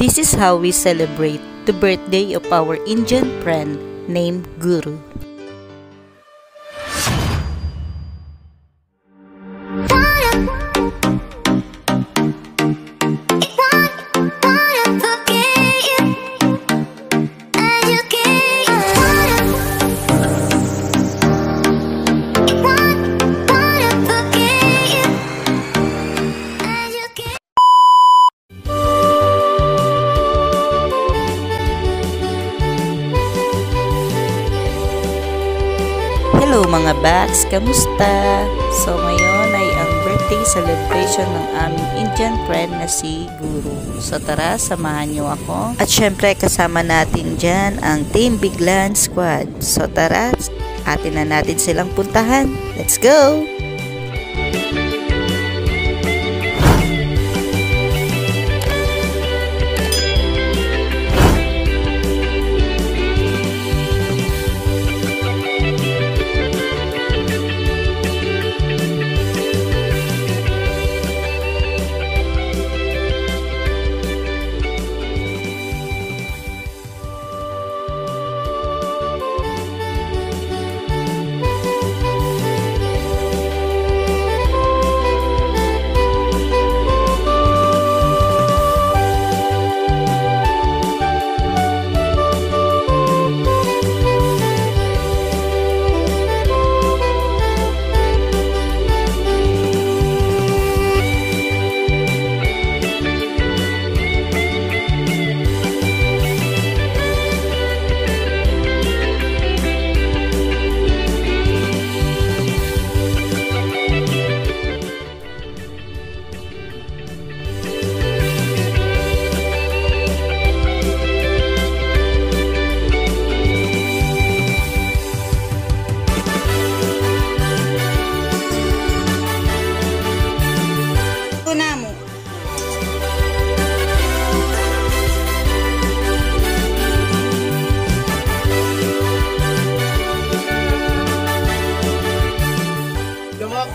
This is how we celebrate the birthday of our Indian friend named Guru. Hello mga Bats! Kamusta? So ngayon ay ang birthday celebration ng aming Indian friend na si Guru. So tara, samahan niyo ako. At syempre kasama natin dyan ang Team Biglan Squad. So tara, atin na natin silang puntahan. Let's go!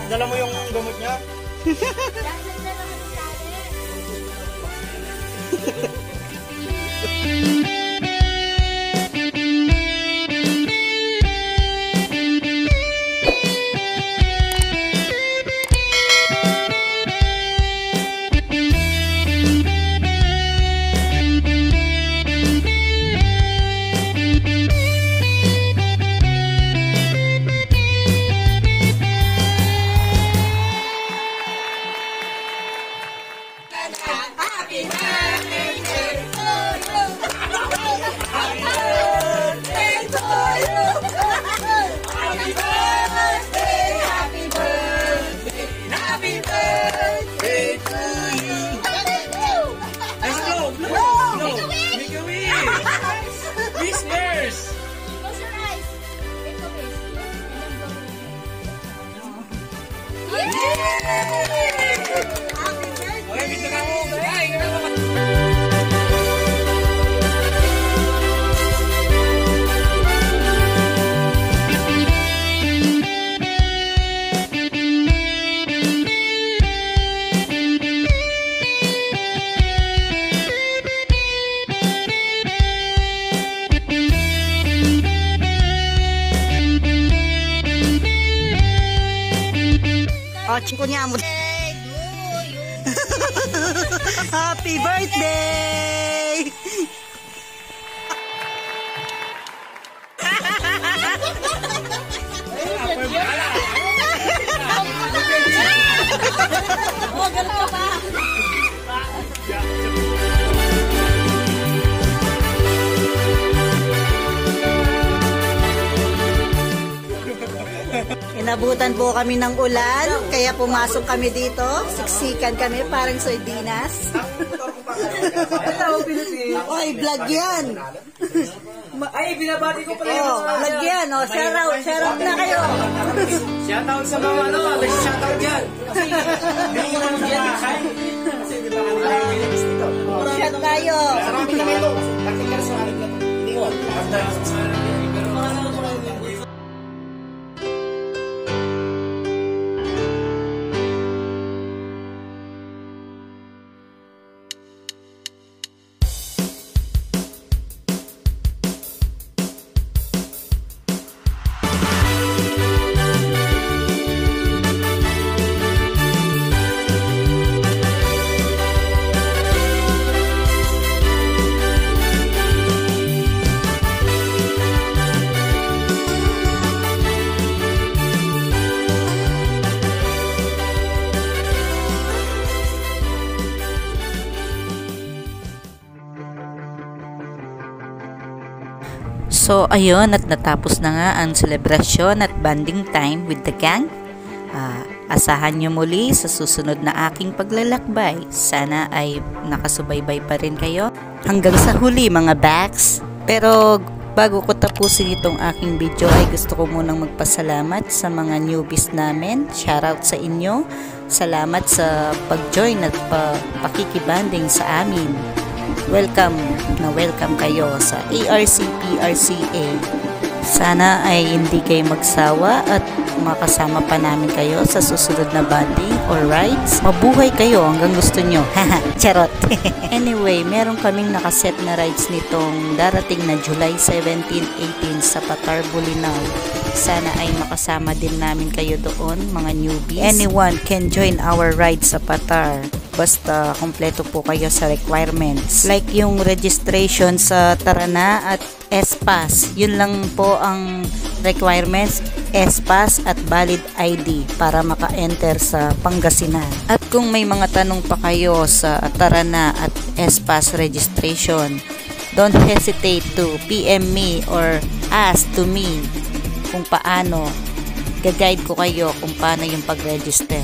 Dala mo yung gamot niya? Oh, chiko niya mo. Happy birthday! Oh, ganun ka pa. Inabutan po kami ng ulan, kaya pumasok kami dito. Siksikan kami, parang sardinas. Oy, vlog yan. Ay, binabati ko pala Oh, vlog yan. Oh, share out na kayo. Shoutout sa mga ano, may shoutout yan. Hindi mo naman yan. Kasi di ba kami nag-release dito. Shot tayo. Marami naman ito. Taktikal sa akin na ito. Hindi ko. So ayun, at natapos na nga ang selebrasyon at bonding time with the gang. Asahan nyo muli sa susunod na aking paglalakbay. Sana ay nakasubaybay pa rin kayo hanggang sa huli mga backs. Pero bago ko tapusin itong aking video ay gusto ko munang magpasalamat sa mga newbies namin. Shoutout sa inyo. Salamat sa pag-join at pakikibanding sa amin. Welcome na welcome kayo sa ARC-PRCA. Sana ay hindi kayo magsawa at makasama pa namin kayo sa susunod na bonding or rides. Mabuhay kayo hanggang gusto nyo. Charot! Anyway, meron kaming nakaset na rides nitong darating na July 17-18 sa Patar, Bolinao. Sana ay makasama din namin kayo doon, mga newbies. Anyone can join our ride sa Patar. Basta kompleto po kayo sa requirements. Like yung registration sa Tarana at S-Pass. Yun lang po ang requirements. S-Pass at valid ID para maka-enter sa Pangasinan. At kung may mga tanong pa kayo sa Tarana at S-Pass registration, don't hesitate to PM me or ask to me kung paano. Gag-guide ko kayo kung paano yung pag-register.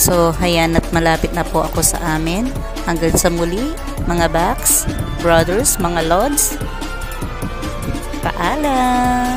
So, hayan at malapit na po ako sa amin. Hanggang sa muli, mga backs, brothers, mga lords. Paalam!